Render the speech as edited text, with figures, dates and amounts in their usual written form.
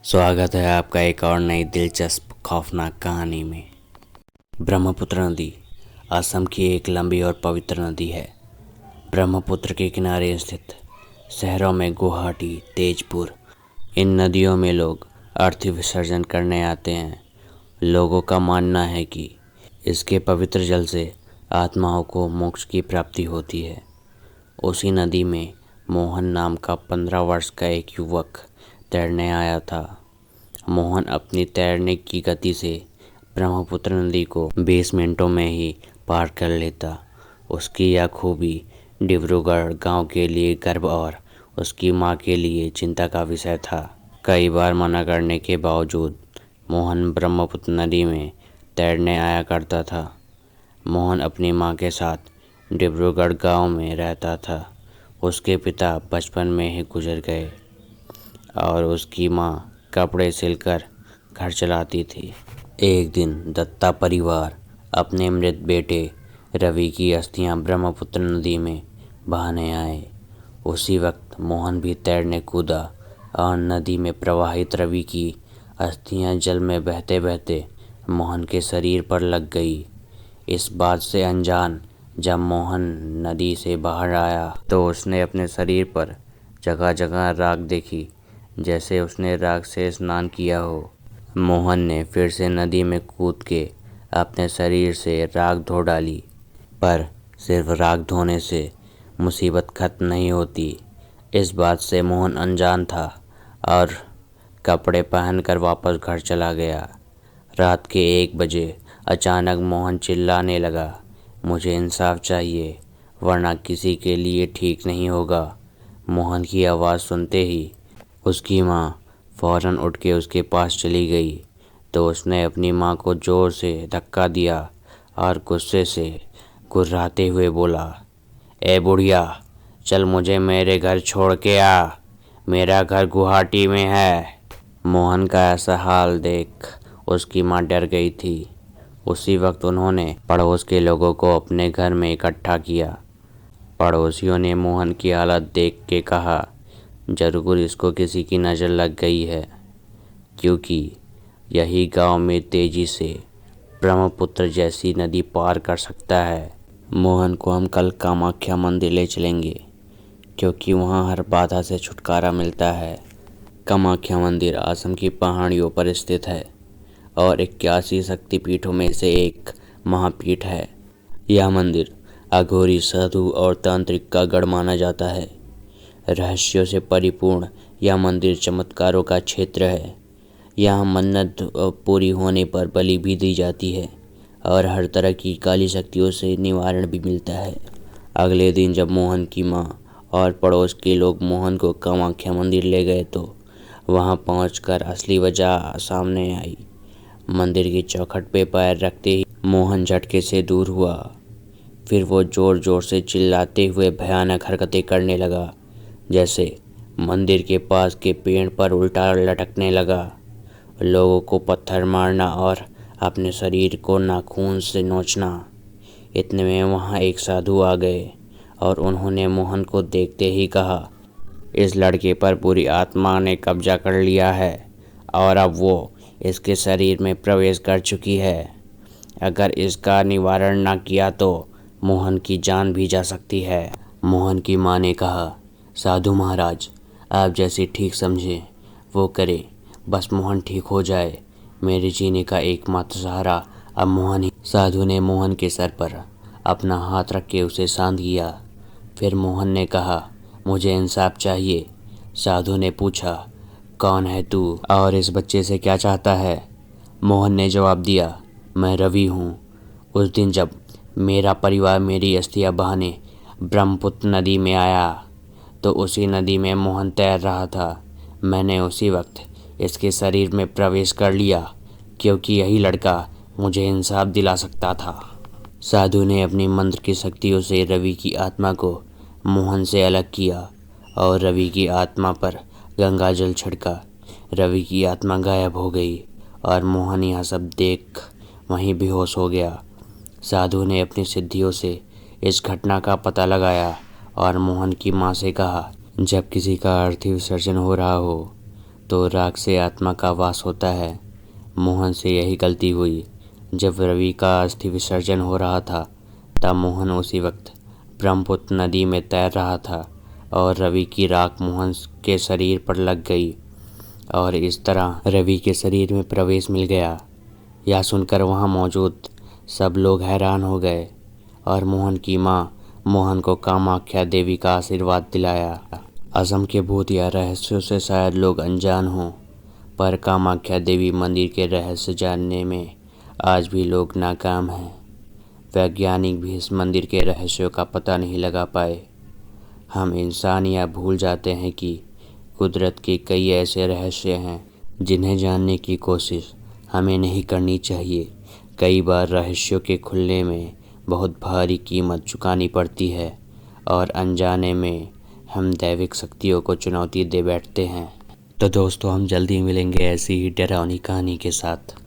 स्वागत है आपका एक और नई दिलचस्प खौफनाक कहानी में। ब्रह्मपुत्र नदी असम की एक लंबी और पवित्र नदी है। ब्रह्मपुत्र के किनारे स्थित शहरों में गुवाहाटी, तेजपुर, इन नदियों में लोग अर्थी विसर्जन करने आते हैं। लोगों का मानना है कि इसके पवित्र जल से आत्माओं को मोक्ष की प्राप्ति होती है। उसी नदी में मोहन नाम का 15 वर्ष का एक युवक तैरने आया था। मोहन अपनी तैरने की गति से ब्रह्मपुत्र नदी को 20 मिनटों में ही पार कर लेता। उसकी यह खूबी डिब्रूगढ़ गांव के लिए गर्व और उसकी मां के लिए चिंता का विषय था। कई बार मना करने के बावजूद मोहन ब्रह्मपुत्र नदी में तैरने आया करता था। मोहन अपनी मां के साथ डिब्रूगढ़ गांव में रहता था। उसके पिता बचपन में ही गुजर गए और उसकी मां कपड़े सिलकर घर चलाती थी। एक दिन दत्ता परिवार अपने मृत बेटे रवि की अस्थियां ब्रह्मपुत्र नदी में बहाने आए। उसी वक्त मोहन भी तैरने कूदा और नदी में प्रवाहित रवि की अस्थियां जल में बहते बहते मोहन के शरीर पर लग गई। इस बात से अनजान जब मोहन नदी से बाहर आया तो उसने अपने शरीर पर जगह जगह राख देखी, जैसे उसने राख से स्नान किया हो। मोहन ने फिर से नदी में कूद के अपने शरीर से राख धो डाली, पर सिर्फ राख धोने से मुसीबत खत्म नहीं होती। इस बात से मोहन अनजान था और कपड़े पहनकर वापस घर चला गया। रात के 1 बजे अचानक मोहन चिल्लाने लगा, मुझे इंसाफ चाहिए वरना किसी के लिए ठीक नहीं होगा। मोहन की आवाज़ सुनते ही उसकी माँ फौरन उठ के उसके पास चली गई तो उसने अपनी माँ को ज़ोर से धक्का दिया और गुस्से से गुर्राते हुए बोला, ए बुढ़िया, चल मुझे मेरे घर छोड़ के आ, मेरा घर गुवाहाटी में है। मोहन का ऐसा हाल देख उसकी माँ डर गई थी। उसी वक्त उन्होंने पड़ोस के लोगों को अपने घर में इकट्ठा किया। पड़ोसियों ने मोहन की हालत देख के कहा, जरूर इसको किसी की नज़र लग गई है, क्योंकि यही गांव में तेजी से ब्रह्मपुत्र जैसी नदी पार कर सकता है। मोहन को हम कल कामाख्या मंदिर ले चलेंगे, क्योंकि वहां हर बाधा से छुटकारा मिलता है। कामाख्या मंदिर असम की पहाड़ियों पर स्थित है और 81 शक्तिपीठों में से एक महापीठ है। यह मंदिर अघोरी, साधु और तांत्रिक का गढ़ माना जाता है। रहस्यों से परिपूर्ण यह मंदिर चमत्कारों का क्षेत्र है। यहाँ मन्नत पूरी होने पर बलि भी दी जाती है और हर तरह की काली शक्तियों से निवारण भी मिलता है। अगले दिन जब मोहन की माँ और पड़ोस के लोग मोहन को कामाख्या मंदिर ले गए तो वहाँ पहुँचकर असली वजह सामने आई। मंदिर की चौखट पे पैर रखते ही मोहन झटके से दूर हुआ। फिर वो ज़ोर ज़ोर से चिल्लाते हुए भयानक हरकतें करने लगा, जैसे मंदिर के पास के पेड़ पर उल्टा लटकने लगा, लोगों को पत्थर मारना और अपने शरीर को नाखून से नोचना। इतने में वहाँ एक साधु आ गए और उन्होंने मोहन को देखते ही कहा, इस लड़के पर बुरी आत्मा ने कब्जा कर लिया है और अब वो इसके शरीर में प्रवेश कर चुकी है। अगर इसका निवारण ना किया तो मोहन की जान भी जा सकती है। मोहन की माँ ने कहा, साधु महाराज, आप जैसे ठीक समझें वो करें, बस मोहन ठीक हो जाए। मेरे जीने का एकमात्र सहारा अब मोहन ही। साधु ने मोहन के सर पर अपना हाथ रख के उसे शांत किया। फिर मोहन ने कहा, मुझे इंसाफ चाहिए। साधु ने पूछा, कौन है तू और इस बच्चे से क्या चाहता है? मोहन ने जवाब दिया, मैं रवि हूँ। उस दिन जब मेरा परिवार मेरी अस्थियां बहाने ब्रह्मपुत्र नदी में आया तो उसी नदी में मोहन तैर रहा था। मैंने उसी वक्त इसके शरीर में प्रवेश कर लिया, क्योंकि यही लड़का मुझे इंसाफ दिला सकता था। साधु ने अपनी मंत्र की शक्तियों से रवि की आत्मा को मोहन से अलग किया और रवि की आत्मा पर गंगा जल छिड़का। रवि की आत्मा गायब हो गई और मोहन यह सब देख वहीं बेहोश हो गया। साधु ने अपनी सिद्धियों से इस घटना का पता लगाया और मोहन की माँ से कहा, जब किसी का अर्थी विसर्जन हो रहा हो तो राख से आत्मा का वास होता है। मोहन से यही गलती हुई। जब रवि का अस्थि विसर्जन हो रहा था तब मोहन उसी वक्त ब्रह्मपुत्र नदी में तैर रहा था और रवि की राख मोहन के शरीर पर लग गई और इस तरह रवि के शरीर में प्रवेश मिल गया। यह सुनकर वहां मौजूद सब लोग हैरान हो गए और मोहन की मां मोहन को कामाख्या देवी का आशीर्वाद दिलाया। असम के भूत या रहस्यों से शायद लोग अनजान हों, पर कामाख्या देवी मंदिर के रहस्य जानने में आज भी लोग नाकाम हैं। वैज्ञानिक भी इस मंदिर के रहस्यों का पता नहीं लगा पाए। हम इंसान या भूल जाते हैं कि कुदरत के कई ऐसे रहस्य हैं जिन्हें जानने की कोशिश हमें नहीं करनी चाहिए। कई बार रहस्यों के खुलने में बहुत भारी कीमत चुकानी पड़ती है और अनजाने में हम दैविक शक्तियों को चुनौती दे बैठते हैं। तो दोस्तों, हम जल्दी मिलेंगे ऐसी ही डरावनी कहानी के साथ।